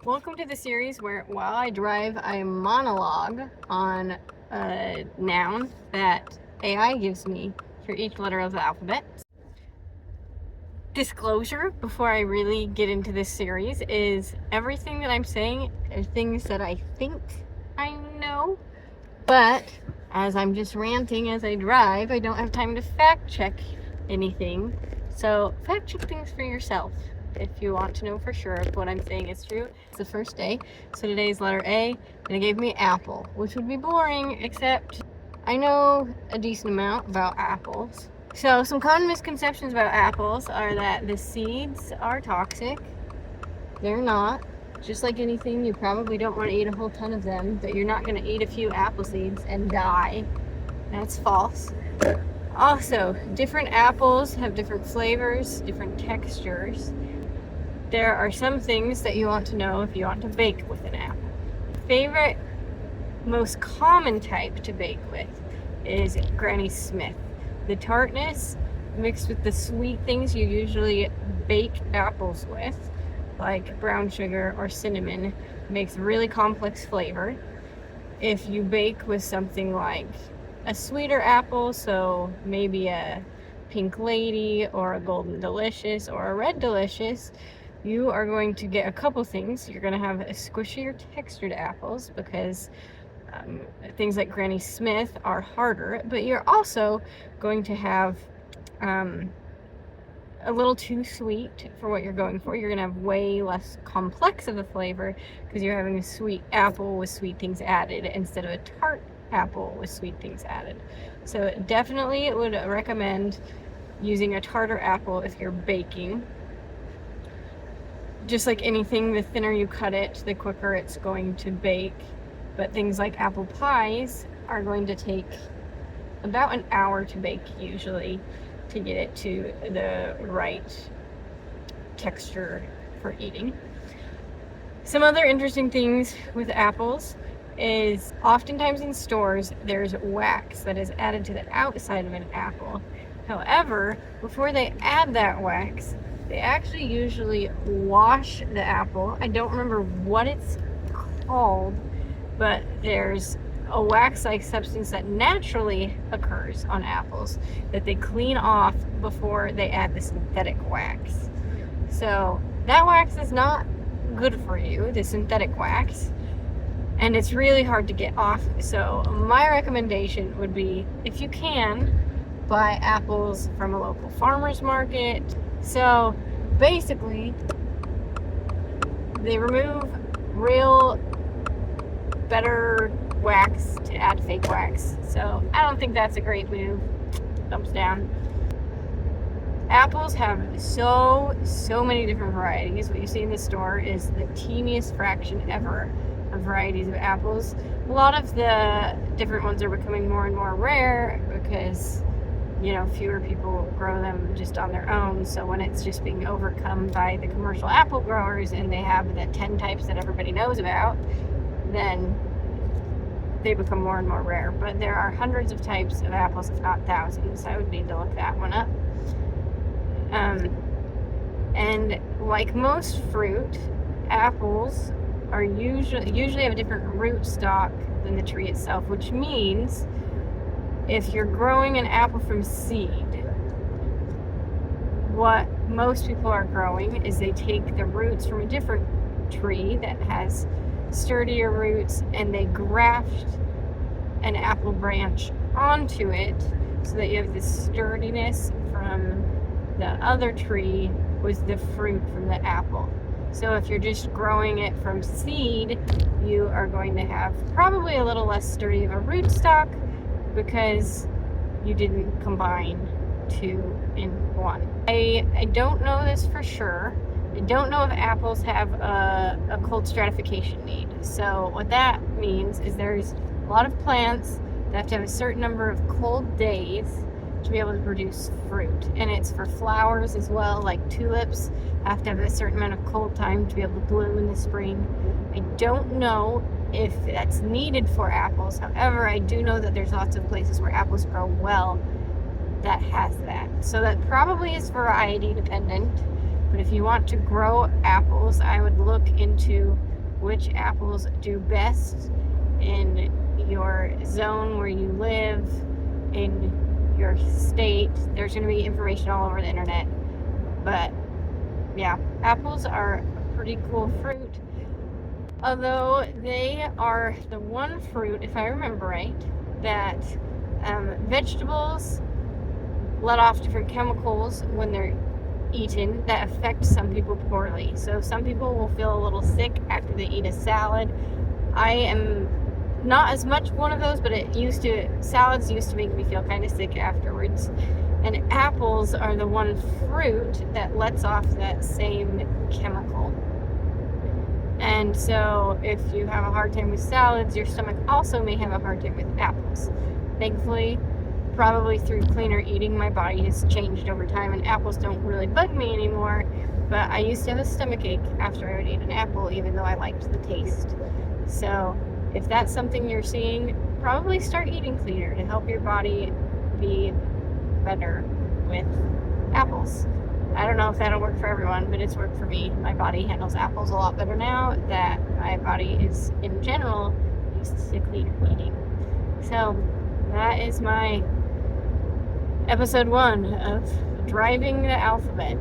Welcome to the series where, while I drive, I monologue on a noun that AI gives me for each letter of the alphabet. Disclosure before I really get into this series is everything that I'm saying are things that I think I know, but as I'm just ranting as I drive, I don't have time to fact check anything. So fact check things for yourself if you want to know for sure if what I'm saying is true. It's the first day, so today's letter A, and it gave me apple, which would be boring, except I know a decent amount about apples. So some common misconceptions about apples are that the seeds are toxic. They're not. Just like anything, you probably don't want to eat a whole ton of them, but you're not going to eat a few apple seeds and die. That's false. Also, different apples have different flavors, different textures. There are some things that you want to know if you want to bake with an apple. Favorite, most common type to bake with is Granny Smith. The tartness mixed with the sweet things you usually bake apples with, like brown sugar or cinnamon, makes really complex flavor. If you bake with something like a sweeter apple, so maybe a Pink Lady or a Golden Delicious or a Red Delicious, you are going to get a couple things. You're going to have a squishier textured apples because things like Granny Smith are harder, but you're also going to have a little too sweet for what you're going for. You're going to have way less complex of a flavor because you're having a sweet apple with sweet things added instead of a tart apple with sweet things added. So definitely would recommend using a tartar apple if you're baking. Just like anything, the thinner you cut it, the quicker it's going to bake. But things like apple pies are going to take about an hour to bake usually to get it to the right texture for eating. Some other interesting things with apples is oftentimes in stores there's wax that is added to the outside of an apple. However, before they add that wax, they actually usually wash the apple. I don't remember what it's called, but there's a wax-like substance that naturally occurs on apples that they clean off before they add the synthetic wax. So that wax is not good for you, the synthetic wax, and it's really hard to get off. So my recommendation would be, if you can, buy apples from a local farmer's market. So basically, they remove real better wax to add fake wax. So I don't think that's a great move. Thumbs down. Apples have so many different varieties. What you see in the store is the teeniest fraction ever of varieties of apples. A lot of the different ones are becoming more and more rare because, you know, fewer people grow them just on their own. So when it's just being overcome by the commercial apple growers and they have the 10 types that everybody knows about, then they become more and more rare. But there are hundreds of types of apples, if not thousands. I would need to look that one up. And like most fruit, apples are usually have a different root stock than the tree itself, which means if you're growing an apple from seed, what most people are growing is they take the roots from a different tree that has sturdier roots and they graft an apple branch onto it so that you have the sturdiness from the other tree with the fruit from the apple. So if you're just growing it from seed, you are going to have probably a little less sturdy of a rootstock because you didn't combine two in one. I don't know this for sure. I don't know if apples have a cold stratification need. So what that means is there's a lot of plants that have to have a certain number of cold days to be able to produce fruit. And it's for flowers as well, like tulips have to have a certain amount of cold time to be able to bloom in the spring. I don't know if that's needed for apples. However, I do know that there's lots of places where apples grow well that has that. So that probably is variety dependent. But if you want to grow apples, I would look into which apples do best in your zone where you live, in your state. There's going to be information all over the internet. But yeah, apples are a pretty cool fruit. Although they are the one fruit, if I remember right, that vegetables let off different chemicals when they're eaten that affect some people poorly. So some people will feel a little sick after they eat a salad. I am not as much one of those, but salads used to make me feel kind of sick afterwards. And apples are the one fruit that lets off that same chemical. And so if you have a hard time with salads, your stomach also may have a hard time with apples. Thankfully, probably through cleaner eating, my body has changed over time and apples don't really bug me anymore. But I used to have a stomach ache after I would eat an apple, even though I liked the taste. So if that's something you're seeing, probably start eating cleaner to help your body be better with apples. I don't know if that'll work for everyone, but it's worked for me. My body handles apples a lot better now that my body is, in general, used to cleaner eating. So that is my episode 1 of Driving the Alphabet.